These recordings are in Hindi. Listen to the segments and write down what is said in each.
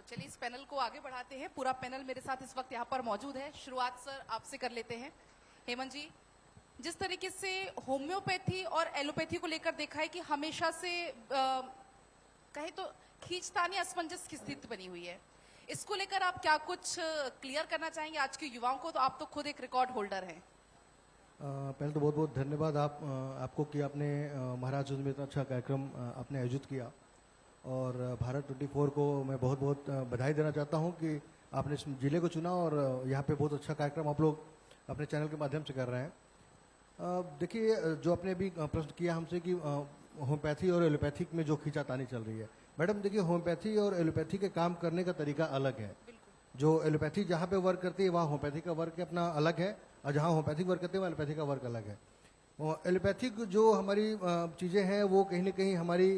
चलिए इस पैनल को आगे बढ़ाते हैं। पूरा पैनल मेरे साथ इस वक्त यहाँ पर मौजूद है। शुरुआत सर आपसे कर लेते हैं। हेमंत जी, जिस तरीके से होम्योपैथी और एलोपैथी को लेकर देखा है कि हमेशा से कहे तो खींचतानी असमंजस की स्थिति बनी हुई है, इसको लेकर आप क्या कुछ क्लियर करना चाहेंगे आज के युवाओं को? तो आप तो खुद एक रिकॉर्ड होल्डर हैं। पहले तो बहुत बहुत धन्यवाद आपको कि आपने महाराजगंज में इतना अच्छा कार्यक्रम आपने आयोजित किया, और भारत 24 को मैं बहुत बहुत बधाई देना चाहता हूं कि आपने इस जिले को चुना और यहाँ पे बहुत अच्छा कार्यक्रम आप लोग अपने चैनल के माध्यम से कर रहे हैं। देखिए, जो आपने अभी प्रश्न किया हमसे कि होम्योपैथी और एलोपैथिक में जो खींचातानी चल रही है, मैडम देखिए, होम्योपैथी और एलोपैथी के काम करने का तरीका अलग है। जो एलोपैथी जहाँ पे वर्क करती है वहाँ होम्योपैथी का वर्क अपना अलग है, और जहाँ होम्योपैथिक वर्क करते हैं वहाँ एलोपैथी का वर्क अलग है। एलोपैथिक जो हमारी चीज़ें हैं वो कहीं ना कहीं हमारी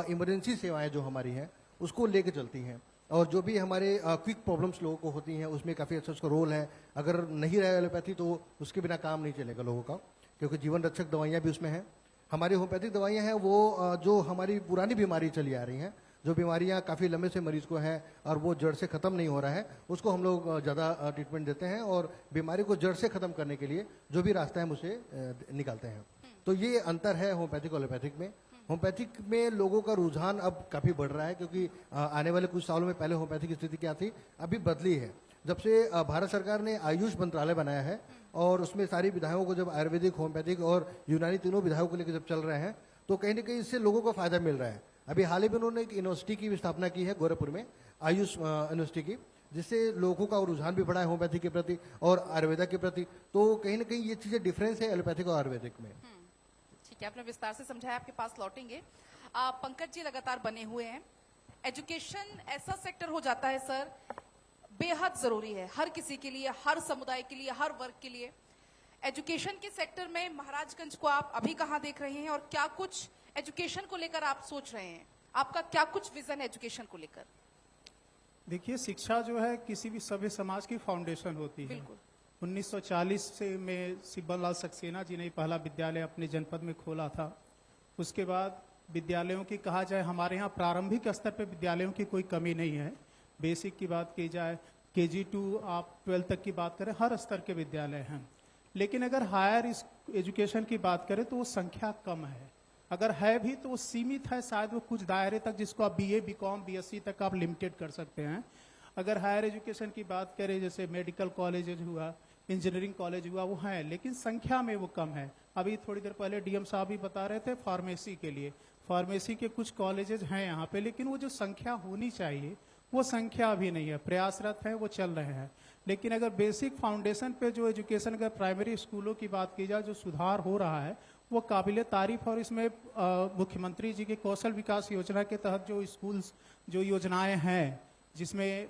इमरजेंसी सेवाएं जो हमारी हैं उसको लेके चलती हैं, और जो भी हमारे क्विक प्रॉब्लम्स लोगों को होती हैं उसमें काफ़ी अच्छा उसका रोल है। अगर नहीं रहे एलोपैथी तो उसके बिना काम नहीं चलेगा लोगों का, क्योंकि जीवन रक्षक दवाइयाँ भी उसमें हैं। हमारी होम्योपैथिक दवाइयाँ हैं वो जो हमारी पुरानी बीमारी चली आ रही हैं, जो बीमारियां काफ़ी लंबे से मरीज को है और वो जड़ से ख़त्म नहीं हो रहा है, उसको हम लोग ज़्यादा ट्रीटमेंट देते हैं, और बीमारी को जड़ से ख़त्म करने के लिए जो भी रास्ता है हम उसे निकालते हैं। तो ये अंतर है होम्योपैथिक और एलोपैथिक में। होम्योपैथिक में लोगों का रुझान अब काफ़ी बढ़ रहा है, क्योंकि आने वाले कुछ सालों में, पहले होम्योपैथिक स्थिति क्या थी, अभी बदली है। जब से भारत सरकार ने आयुष मंत्रालय बनाया है और उसमें सारी विधाओं को, जब आयुर्वेदिक, होम्योपैथिक और यूनानी तीनों विधाओं को लेकर जब चल रहे हैं, तो कहीं ना कहीं इससे लोगों को फायदा मिल रहा है। अभी हाल ही में उन्होंने एक यूनिवर्सिटी की भी स्थापना की है गोरखपुर में, आयुष यूनिवर्सिटी की, जिससे लोगों का रुझान भी बढ़ा है होम्योपैथी के प्रति और आयुर्वेदा के प्रति। तो कहीं ना कहीं ये चीजें डिफरेंस है एलोपैथिक और आयुर्वेदिक में। ठीक है, आपने विस्तार से समझाया, आपके पास लौटेंगे। पंकज जी लगातार बने हुए हैं। एजुकेशन ऐसा सेक्टर हो जाता है सर, बेहद जरूरी है हर किसी के लिए, हर समुदाय के लिए, हर वर्ग के लिए। एजुकेशन के सेक्टर में महाराजगंज को आप अभी कहाँ देख रहे हैं, और क्या कुछ एजुकेशन को लेकर आप सोच रहे हैं? आपका क्या कुछ विजन है एजुकेशन को लेकर? देखिए, शिक्षा जो है किसी भी सभ्य समाज की फाउंडेशन होती है। 1940 से में सिब्बल लाल सक्सेना जी ने पहला विद्यालय अपने जनपद में खोला था। उसके बाद विद्यालयों की कहा जाए, हमारे यहाँ प्रारंभिक स्तर पर विद्यालयों की कोई कमी नहीं है। बेसिक की बात की जाए, KG to आप 12 तक की बात करें, हर स्तर के विद्यालय हैं। लेकिन अगर हायर एजुकेशन की बात करें तो वो संख्या कम है। अगर है भी तो वो सीमित है, शायद वो कुछ दायरे तक, जिसको आप BA, BCom, BSc तक आप लिमिटेड कर सकते हैं। अगर हायर एजुकेशन की बात करें, जैसे मेडिकल कॉलेजेज हुआ, इंजीनियरिंग कॉलेज हुआ, वो है, लेकिन संख्या में वो कम है। अभी थोड़ी देर पहले DM साहब भी बता रहे थे, फार्मेसी के लिए, फार्मेसी के कुछ कॉलेजेज हैं यहाँ पे, लेकिन वो जो संख्या होनी चाहिए वो संख्या अभी नहीं है। प्रयासरत है, वो चल रहे हैं। लेकिन अगर बेसिक फाउंडेशन पे जो एजुकेशन, अगर प्राइमरी स्कूलों की बात की जाए, जो सुधार हो रहा है वो काबिले तारीफ। और इसमें मुख्यमंत्री जी के कौशल विकास योजना के तहत जो स्कूल्स, जो योजनाएं हैं, जिसमें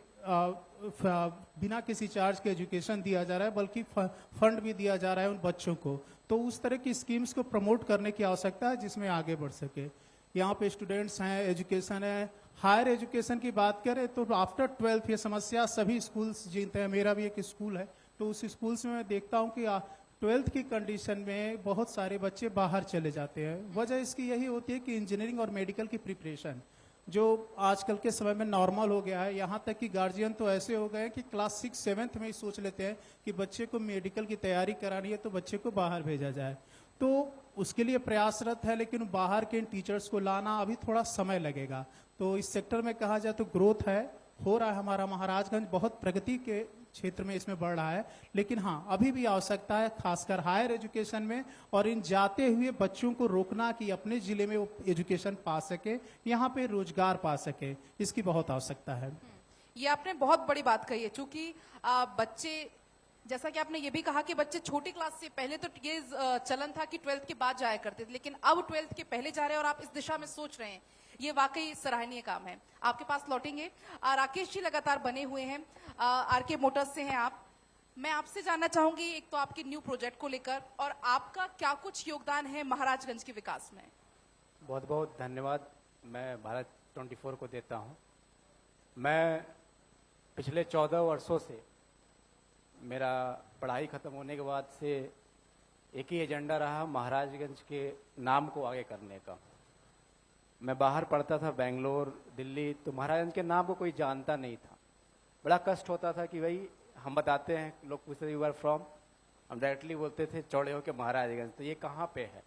बिना किसी चार्ज के एजुकेशन दिया जा रहा है, बल्कि फंड भी दिया जा रहा है उन बच्चों को, तो उस तरह की स्कीम्स को प्रमोट करने की आवश्यकता है जिसमें आगे बढ़ सके। यहाँ पे स्टूडेंट्स हैं, एजुकेशन है। हायर एजुकेशन की बात करें तो आफ्टर 12th ये समस्या सभी स्कूल्स जीते हैं। मेरा भी एक स्कूल है, तो उस स्कूल्स में मैं देखता हूँ कि 12th की कंडीशन में बहुत सारे बच्चे बाहर चले जाते हैं। वजह इसकी यही होती है कि इंजीनियरिंग और मेडिकल की प्रिपरेशन जो आजकल के समय में नॉर्मल हो गया है। यहाँ तक कि गार्जियन तो ऐसे हो गए कि क्लास 6, 7th में ही सोच लेते हैं कि बच्चे को मेडिकल की तैयारी करानी है तो बच्चे को बाहर भेजा जाए। तो उसके लिए प्रयासरत है, लेकिन बाहर के टीचर्स को लाना अभी थोड़ा समय लगेगा। तो इस सेक्टर में कहा जाए तो ग्रोथ है, हो रहा है। हमारा महाराजगंज बहुत प्रगति के क्षेत्र में इसमें बढ़ रहा है, लेकिन हाँ, अभी भी आवश्यकता है, खासकर हायर एजुकेशन में, और इन जाते हुए बच्चों को रोकना कि अपने जिले में वो एजुकेशन पा सके, यहाँ पे रोजगार पा सके, इसकी बहुत आवश्यकता है। ये आपने बहुत बड़ी बात कही है, चूंकि बच्चे, जैसा कि आपने ये भी कहा कि बच्चे छोटी क्लास से, पहले तो ये चलन था कि 12th के बाद जाया करते थे, लेकिन अब 12th के पहले जा रहे हैं और आप इस दिशा में सोच रहे हैं, ये वाकई सराहनीय काम है। आपके पास लौटेंगे। राकेश जी लगातार बने हुए हैं, RK मोटर्स से हैं आप। मैं आपसे जानना चाहूंगी, एक तो आपके न्यू प्रोजेक्ट को लेकर, और आपका क्या कुछ योगदान है महाराजगंज के विकास में? बहुत बहुत धन्यवाद मैं भारत 24 को देता हूं। मैं पिछले 14 वर्षों से, मेरा पढ़ाई खत्म होने के बाद से एक ही एजेंडा रहा, महाराजगंज के नाम को आगे करने का। मैं बाहर पढ़ता था, बेंगलोर, दिल्ली, तो महाराजगंज के नाम को कोई जानता नहीं था। बड़ा कष्ट होता था कि भाई हम बताते हैं, लोग पूछते यू आर फ्रॉम, हम डायरेक्टली बोलते थे चौड़े होके महाराजगंज, तो ये कहाँ पे है,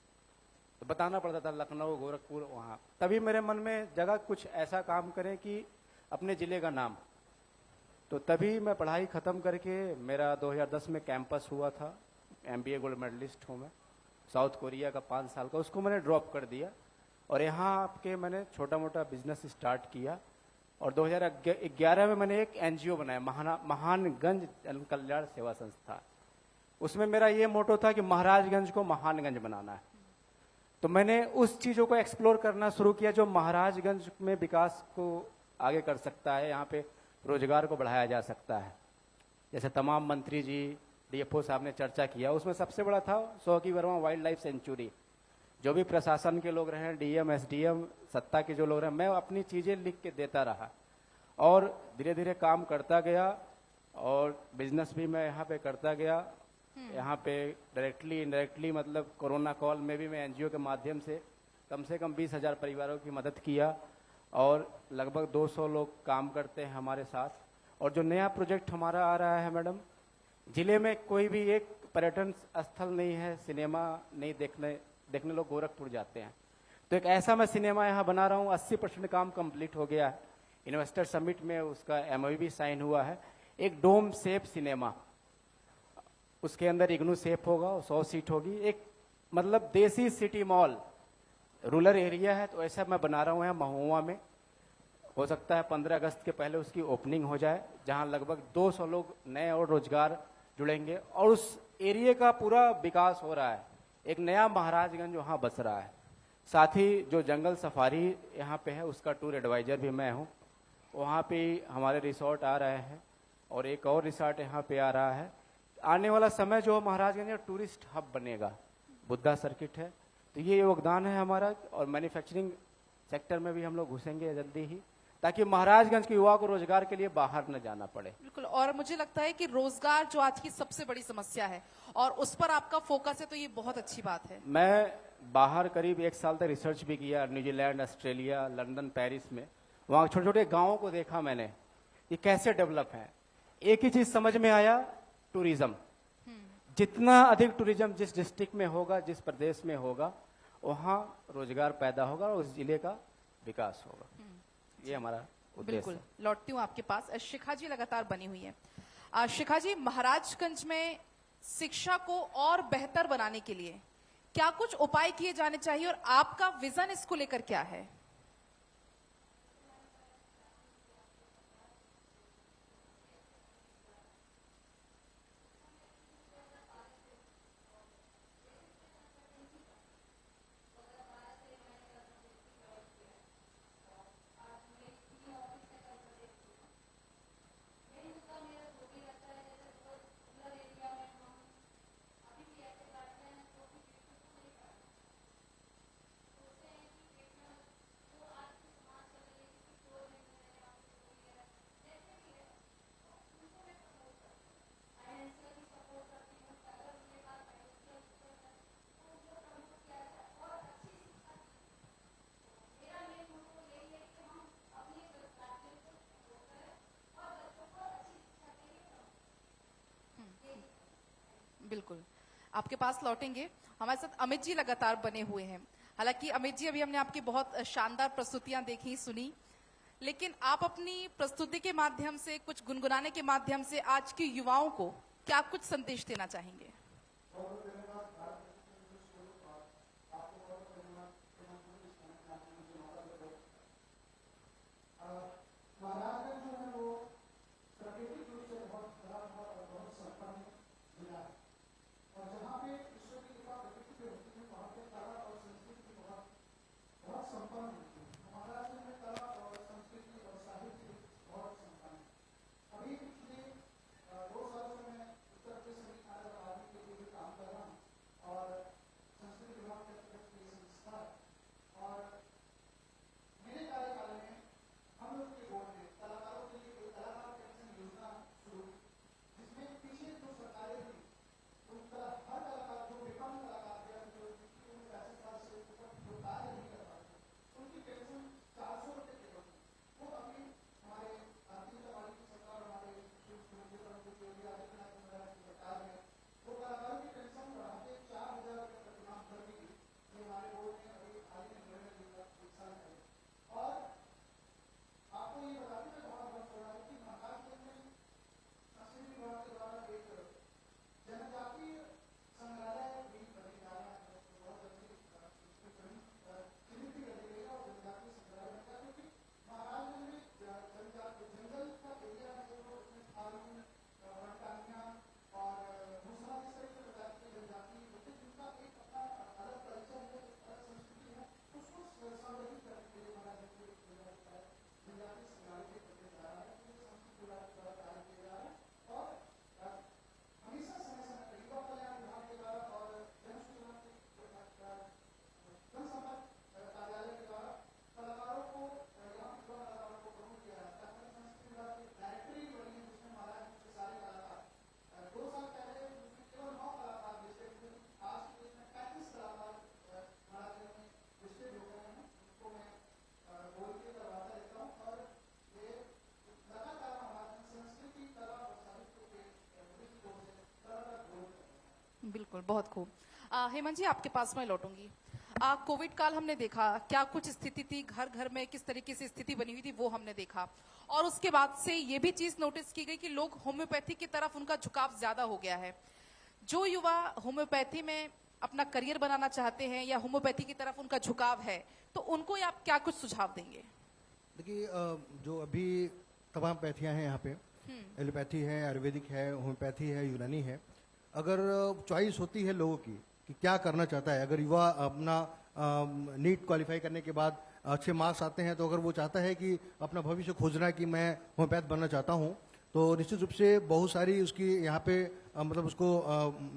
तो बताना पड़ता था लखनऊ, गोरखपुर, वहाँ। तभी मेरे मन में जगह कुछ ऐसा काम करें कि अपने ज़िले का नाम। तो तभी मैं पढ़ाई ख़त्म करके, मेरा 2010 में कैंपस हुआ था, MBA गोल्ड मेडलिस्ट हूँ मैं, साउथ कोरिया का 5 साल का, उसको मैंने ड्रॉप कर दिया और यहाँ आके मैंने छोटा मोटा बिजनेस स्टार्ट किया। और 2011 में मैंने एक NGO बनाया, महानगंज जन कल्याण सेवा संस्था। उसमें मेरा ये मोटो था कि महाराजगंज को महानगंज बनाना है। तो मैंने उस चीज़ों को एक्सप्लोर करना शुरू किया जो महाराजगंज में विकास को आगे कर सकता है, यहाँ पे रोजगार को बढ़ाया जा सकता है। जैसे तमाम मंत्री जी, DFO साहब ने चर्चा किया, उसमें सबसे बड़ा था 100 की वर्मा वाइल्ड लाइफ सेंचुरी। जो भी प्रशासन के लोग रहे, DM, SDM, सत्ता के जो लोग रहे, मैं अपनी चीज़ें लिख के देता रहा और धीरे धीरे काम करता गया और बिजनेस भी मैं यहाँ पे करता गया। यहाँ पे डायरेक्टली इनडायरेक्टली, मतलब कोरोना कॉल में भी मैं NGO के माध्यम से कम 20,000 परिवारों की मदद किया और लगभग 200 लोग काम करते हैं हमारे साथ। और जो नया प्रोजेक्ट हमारा आ रहा है मैडम, जिले में कोई भी एक पर्यटन स्थल नहीं है, सिनेमा नहीं देखने लोग गोरखपुर जाते हैं, तो एक ऐसा मैं सिनेमा यहाँ बना रहा हूँ। 80% काम कंप्लीट हो गया है, इन्वेस्टर समिट में उसका MOU भी साइन हुआ है। एक डोम सेफ सिनेमा, उसके अंदर इग्नू सेफ होगा, 100 सीट होगी, एक मतलब देसी सिटी मॉल, रूरल एरिया है, तो ऐसा मैं बना रहा हूँ यहाँ महुआ में। हो सकता है 15 अगस्त के पहले उसकी ओपनिंग हो जाए, जहाँ लगभग 200 लोग नए और रोजगार जुड़ेंगे और उस एरिया का पूरा विकास हो रहा है। एक नया महाराजगंज वहाँ बस रहा है। साथ ही जो जंगल सफारी यहाँ पे है, उसका टूर एडवाइजर भी मैं हूँ। वहाँ पे हमारे रिसोर्ट आ रहे हैं और एक और रिसोर्ट यहाँ पे आ रहा है। आने वाला समय जो महाराजगंज में टूरिस्ट हब बनेगा, बुद्धा सर्किट है, तो ये योगदान है हमारा। और मैन्युफैक्चरिंग सेक्टर में भी हम लोग घुसेंगे जल्दी ही, ताकि महाराजगंज के युवा को रोजगार के लिए बाहर न जाना पड़े। बिल्कुल, और मुझे लगता है कि रोजगार जो आज की सबसे बड़ी समस्या है और उस पर आपका फोकस है, तो ये बहुत अच्छी बात है। मैं बाहर करीब 1 साल तक रिसर्च भी किया, न्यूजीलैंड, ऑस्ट्रेलिया, लंदन, पेरिस में। वहाँ छोटे छोटे गाँवों को देखा मैंने, ये कैसे डेवलप है। एक ही चीज समझ में आया, टूरिज्म। जितना अधिक टूरिज्म जिस डिस्ट्रिक्ट में होगा, जिस प्रदेश में होगा, वहाँ रोजगार पैदा होगा और उस जिले का विकास होगा। ये हमारा उद्देश्य बिल्कुल, है। लौटती हूँ आपके पास। शिखा जी लगातार बनी हुई है। शिखा जी, महाराजगंज में शिक्षा को और बेहतर बनाने के लिए क्या कुछ उपाय किए जाने चाहिए और आपका विजन इसको लेकर क्या है? बिल्कुल, आपके पास लौटेंगे। हमारे साथ अमित जी लगातार बने हुए हैं। हालांकि अमित जी, अभी हमने आपकी बहुत शानदार प्रस्तुतियां देखी, सुनी, लेकिन आप अपनी प्रस्तुति के माध्यम से, कुछ गुनगुनाने के माध्यम से आज के युवाओं को क्या कुछ संदेश देना चाहेंगे? बिल्कुल, बहुत खूब। हेमंत जी, आपके पास मैं लौटूंगी। कोविड काल हमने देखा, क्या कुछ स्थिति थी घर घर में, किस तरीके से स्थिति बनी हुई थी वो हमने देखा, और उसके बाद से ये भी चीज नोटिस की गई कि लोग होम्योपैथी की तरफ उनका झुकाव ज्यादा हो गया है। जो युवा होम्योपैथी में अपना करियर बनाना चाहते हैं या होम्योपैथी की तरफ उनका झुकाव है, तो उनको आप क्या कुछ सुझाव देंगे? देखिए, जो अभी तमाम पैथियां हैं यहाँ पे, एलोपैथी है, आयुर्वेदिक है, होम्योपैथी है, यूनानी है। अगर चॉइस होती है लोगों की कि क्या करना चाहता है, अगर युवा अपना नीट क्वालिफाई करने के बाद अच्छे मार्क्स आते हैं, तो अगर वो चाहता है कि अपना भविष्य खोजना है कि मैं होम्योपैथ बनना चाहता हूँ, तो निश्चित रूप से बहुत सारी उसकी यहाँ पे मतलब उसको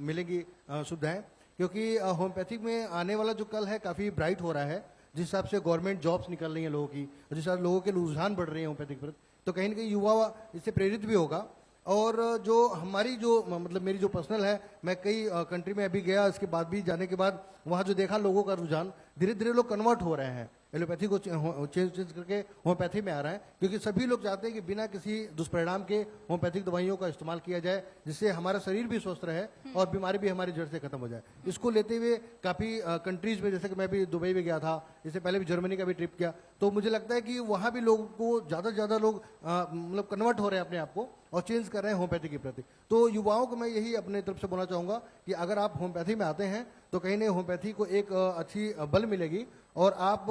मिलेगी सुविधाएं, क्योंकि होम्योपैथिक में आने वाला जो कल है काफ़ी ब्राइट हो रहा है। जिस हिसाब से गवर्नमेंट जॉब्स निकल रही हैं लोगों की, जिस हिसाब से लोगों के रुझान बढ़ रहे हैं होम्योपैथिक पर, तो कहीं ना कहीं युवा इससे प्रेरित भी होगा। और जो हमारी जो मतलब मेरी जो पर्सनल है, मैं कई कंट्री में अभी गया, इसके बाद भी जाने के बाद वहाँ जो देखा लोगों का रुझान, धीरे धीरे लोग कन्वर्ट हो रहे हैं, एलोपैथी को चेंज करके होम्योपैथी में आ रहा है, क्योंकि सभी लोग चाहते हैं कि बिना किसी दुष्परिणाम के होम्योपैथिक दवाइयों का इस्तेमाल किया जाए, जिससे हमारा शरीर भी स्वस्थ रहे और बीमारी भी हमारी जड़ से खत्म हो जाए। इसको लेते हुए काफ़ी कंट्रीज में, जैसे कि मैं भी दुबई में गया था, इससे पहले भी जर्मनी का भी ट्रिप किया, तो मुझे लगता है कि वहाँ भी लोगों को ज़्यादा से ज़्यादा लोग मतलब कन्वर्ट हो रहे हैं अपने आप को और चेंज कर रहे हैं होम्योपैथी के प्रति। तो युवाओं को मैं यही अपने तरफ से बोलना चाहूँगा कि अगर आप होम्योपैथी में आते हैं तो कहीं ना होम्योपैथी को एक अच्छी बल मिलेगी और आप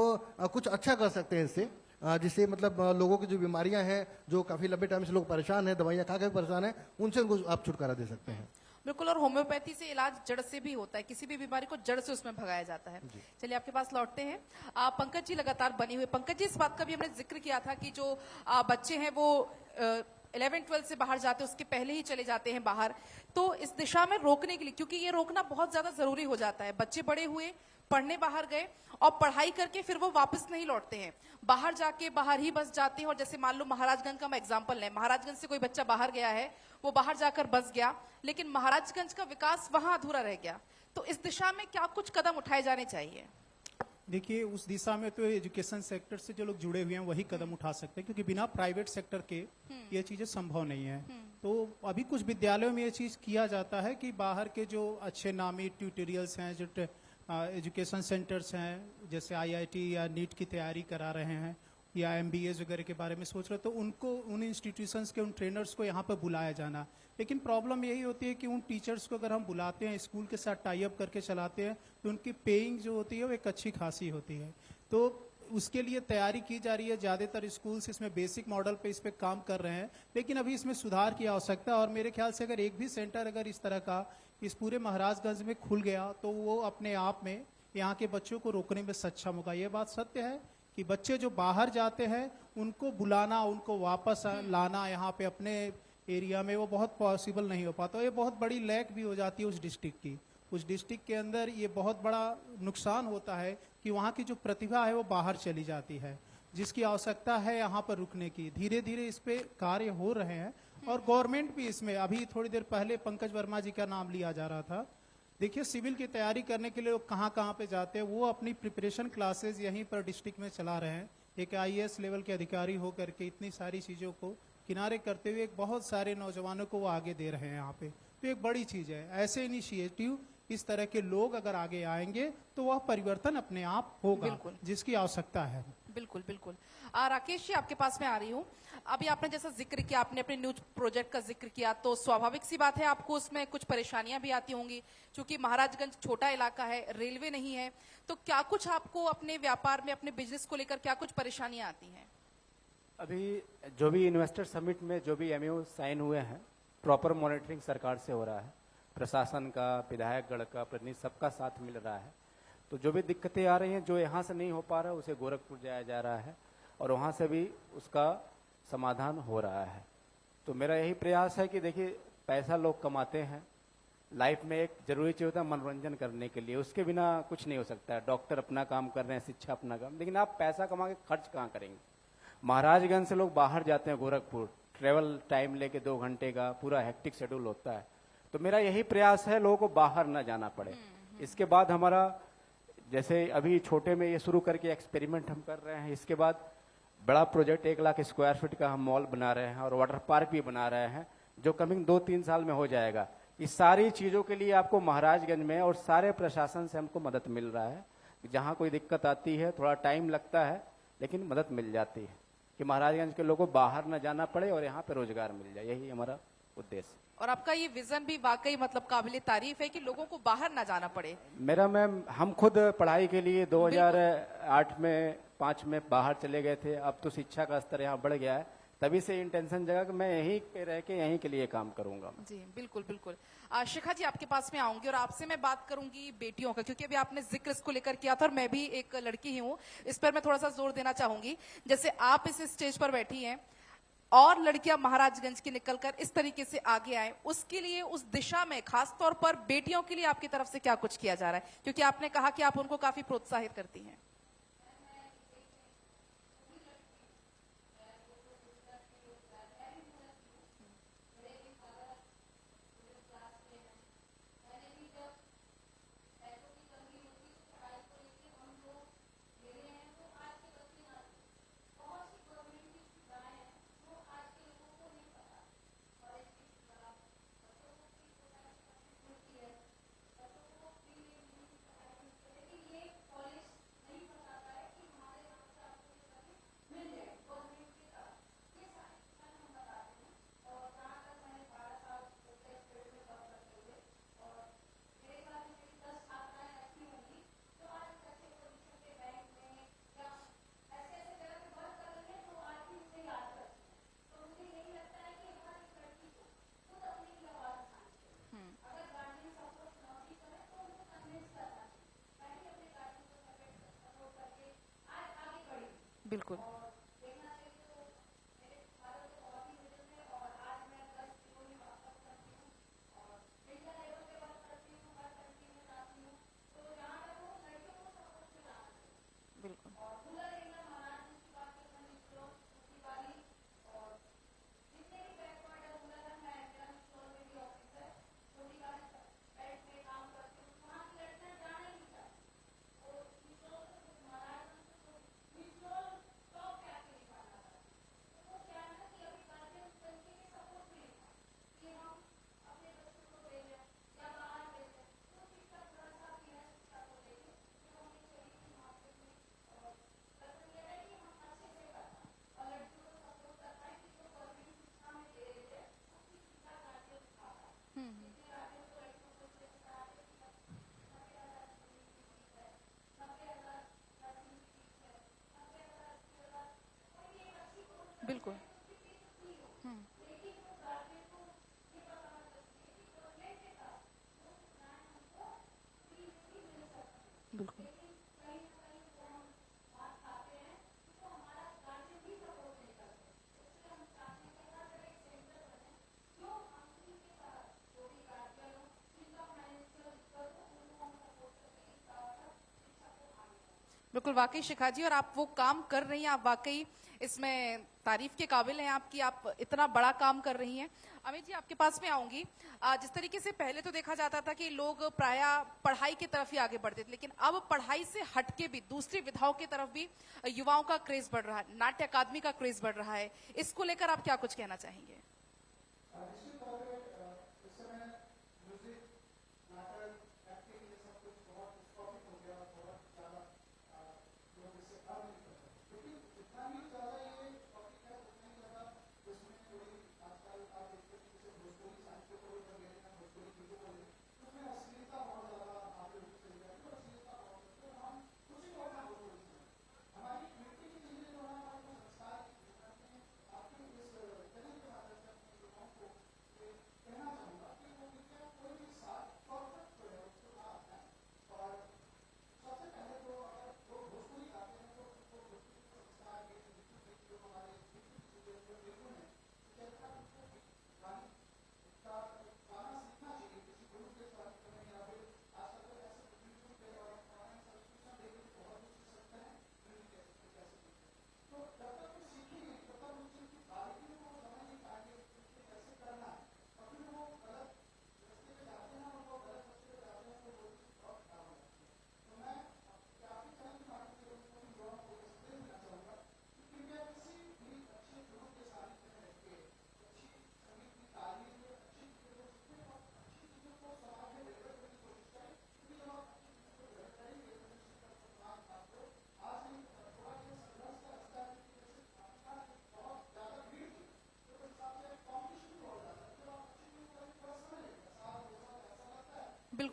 कुछ अच्छा कर सकते हैं इससे, जिससे मतलब लोगों की जो बीमारियां हैं, जो काफ़ी लंबे टाइम से लोग परेशान हैं, दवाइयाँ खा के परेशान हैं, उनसे उनको आप छुटकारा दे सकते हैं। बिल्कुल, और होम्योपैथी से इलाज जड़ से भी होता है, किसी भी बीमारी को जड़ से उसमें भगाया जाता है। चलिए आपके पास लौटते हैं। पंकज जी लगातार बने हुए। पंकज जी, इस बात का भी हमने जिक्र किया था कि जो बच्चे हैं वो 11th-12th से बाहर जाते हैं, उसके पहले ही चले जाते हैं बाहर, तो इस दिशा में रोकने के लिए, क्योंकि ये रोकना बहुत ज्यादा जरूरी हो जाता है, बच्चे बड़े हुए, पढ़ने बाहर गए और पढ़ाई करके फिर वो वापस नहीं लौटते हैं, बाहर जाके बाहर ही बस जाते हैं। और जैसे मान लो महाराजगंज का मैं एग्जांपल लें, महाराजगंज से कोई बच्चा बाहर गया है, वो बाहर जाकर बस गया, लेकिन महाराजगंज का विकास वहां अधूरा रह गया। तो इस दिशा में क्या कुछ कदम उठाए जाने चाहिए? देखिए, उस दिशा में तो एजुकेशन सेक्टर से जो लोग जुड़े हुए हैं वही कदम उठा सकते हैं, क्योंकि बिना प्राइवेट सेक्टर के ये चीजें संभव नहीं है। तो अभी कुछ विद्यालयों में ये चीज किया जाता है कि बाहर के जो अच्छे नामी ट्यूटोरियल्स हैं, जो एजुकेशन सेंटर्स हैं, जैसे आईआईटी या नीट की तैयारी करा रहे हैं या एमबीए वगैरह के बारे में सोच रहे, तो उनको, उन इंस्टीट्यूशंस के उन ट्रेनर्स को यहाँ पर बुलाया जाना। लेकिन प्रॉब्लम यही होती है कि उन टीचर्स को अगर हम बुलाते हैं, स्कूल के साथ टाई अप करके चलाते हैं, तो उनकी पेइंग जो होती है वो एक अच्छी खासी होती है। तो उसके लिए तैयारी की जा रही है, ज़्यादातर स्कूल्स इसमें बेसिक मॉडल पे इस पे काम कर रहे हैं, लेकिन अभी इसमें सुधार की आवश्यकता है। और मेरे ख्याल से अगर एक भी सेंटर अगर इस तरह का इस पूरे महाराजगंज में खुल गया, तो वो अपने आप में यहाँ के बच्चों को रोकने में सक्षम होगा। ये बात सत्य है कि बच्चे जो बाहर जाते हैं उनको बुलाना, उनको वापस लाना यहाँ पे अपने एरिया में, वो बहुत पॉसिबल नहीं हो पाता। ये बहुत बड़ी लैक भी हो जाती है उस डिस्ट्रिक्ट की। उस डिस्ट्रिक्ट के अंदर ये बहुत बड़ा नुकसान होता है कि वहाँ की जो प्रतिभा है वो बाहर चली जाती है, जिसकी आवश्यकता है यहाँ पर रुकने की। धीरे धीरे इस पे कार्य हो रहे हैं और गवर्नमेंट भी इसमें, अभी थोड़ी देर पहले पंकज वर्मा जी का नाम लिया जा रहा था। देखिए, सिविल की तैयारी करने के लिए लोग कहाँ कहाँ पे जाते हैं, वो अपनी प्रिपरेशन क्लासेस यहीं पर डिस्ट्रिक्ट में चला रहे हैं। एक आईएएस लेवल के अधिकारी हो करके इतनी सारी चीज़ों को किनारे करते हुए एक बहुत सारे नौजवानों को वो आगे दे रहे हैं यहाँ पे। तो एक बड़ी चीज़ है। ऐसे इनिशिएटिव, इस तरह के लोग अगर आगे आएंगे तो वह परिवर्तन अपने आप होगा, जिसकी आवश्यकता है। बिल्कुल बिल्कुल। राकेश जी, आपके पास मैं आ रही हूँ। अभी आपने जैसा जिक्र किया, आपने अपने न्यूज प्रोजेक्ट का जिक्र किया, तो स्वाभाविक सी बात है आपको उसमें कुछ परेशानियां भी आती होंगी, क्योंकि महाराजगंज छोटा इलाका है, रेलवे नहीं है। तो क्या कुछ आपको अपने व्यापार में, अपने बिजनेस को लेकर क्या कुछ परेशानियां आती हैं? अभी जो भी इन्वेस्टर समिट में जो भी एमओयू साइन हुए हैं, प्रॉपर मॉनिटरिंग सरकार से हो रहा है, प्रशासन का, विधायकगण का, प्रतिनिधि सबका साथ मिल रहा है। तो जो भी दिक्कतें आ रही हैं, जो यहाँ से नहीं हो पा रहा है, उसे गोरखपुर जाया जा रहा है और वहाँ से भी उसका समाधान हो रहा है। तो मेरा यही प्रयास है कि देखिए, पैसा लोग कमाते हैं, लाइफ में एक जरूरी चीज होता है मनोरंजन करने के लिए, उसके बिना कुछ नहीं हो सकता है। डॉक्टर अपना काम कर रहे हैं, शिक्षा अपना काम, लेकिन आप पैसा कमा के खर्च कहाँ करेंगे? महाराजगंज से लोग बाहर जाते हैं गोरखपुर, ट्रेवल टाइम लेके 2 घंटे का पूरा हेक्टिक शेड्यूल होता है। तो मेरा यही प्रयास है लोगों को बाहर ना जाना पड़े। इसके बाद हमारा, जैसे अभी छोटे में ये शुरू करके एक्सपेरिमेंट हम कर रहे हैं, इसके बाद बड़ा प्रोजेक्ट 1 लाख स्क्वायर फीट का हम मॉल बना रहे हैं और वाटर पार्क भी बना रहे हैं, जो कमिंग 2-3 साल में हो जाएगा। इस सारी चीज़ों के लिए आपको महाराजगंज में और सारे प्रशासन से हमको मदद मिल रहा है। जहाँ कोई दिक्कत आती है थोड़ा टाइम लगता है, लेकिन मदद मिल जाती है कि महाराजगंज के लोगों को बाहर न जाना पड़े और यहाँ पे रोजगार मिल जाए। यही हमारा उद्देश्य। और आपका ये विजन भी वाकई मतलब काबिले तारीफ है कि लोगों को बाहर ना जाना पड़े। मेरा मैम, हम खुद पढ़ाई के लिए 2008 में 5 में बाहर चले गए थे। अब तो शिक्षा का स्तर यहाँ बढ़ गया है, तभी से इंटेंशन जगह कि मैं यहीं पे रह के यहीं के लिए काम करूंगा। जी बिल्कुल बिल्कुल। शिखा जी, आपके पास में आऊंगी और आपसे मैं बात करूंगी बेटियों का, क्योंकि अभी आपने जिक्र इसको लेकर किया था और मैं भी एक लड़की ही हूँ, इस पर मैं थोड़ा सा जोर देना चाहूंगी। जैसे आप इस स्टेज पर बैठी हैं और लड़कियां महाराजगंज की निकलकर इस तरीके से आगे आए, उसके लिए उस दिशा में खास तौर पर बेटियों के लिए आपकी तरफ से क्या कुछ किया जा रहा है? क्योंकि आपने कहा कि आप उनको काफी प्रोत्साहित करती हैं। बिल्कुल बिल्कुल। बिल्कुल बिल्कुल। बिल्कुल वाकई शिखा जी, और आप वो काम कर रही हैं, आप वाकई इसमें तारीफ के काबिल हैं आपकी, आप इतना बड़ा काम कर रही हैं। अमित जी, आपके पास में आऊंगी। जिस तरीके से पहले तो देखा जाता था कि लोग प्राय पढ़ाई की तरफ ही आगे बढ़ते थे, लेकिन अब पढ़ाई से हटके भी दूसरी विधाओं की तरफ भी युवाओं का क्रेज बढ़ रहा है, नाट्य अकादमी का क्रेज बढ़ रहा है। इसको लेकर आप क्या कुछ कहना चाहेंगे?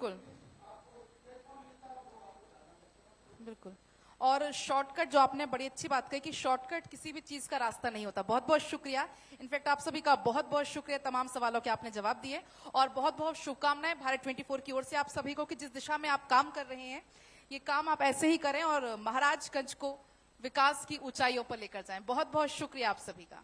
बिल्कुल बिल्कुल। और शॉर्टकट, जो आपने बड़ी अच्छी बात कही कि शॉर्टकट किसी भी चीज का रास्ता नहीं होता। बहुत बहुत शुक्रिया। इनफैक्ट आप सभी का बहुत बहुत शुक्रिया, तमाम सवालों के आपने जवाब दिए, और बहुत बहुत शुभकामनाएं भारत 24 की ओर से आप सभी को कि जिस दिशा में आप काम कर रहे हैं, ये काम आप ऐसे ही करें और महाराजगंज को विकास की ऊंचाइयों पर लेकर जाएं। बहुत बहुत शुक्रिया आप सभी का।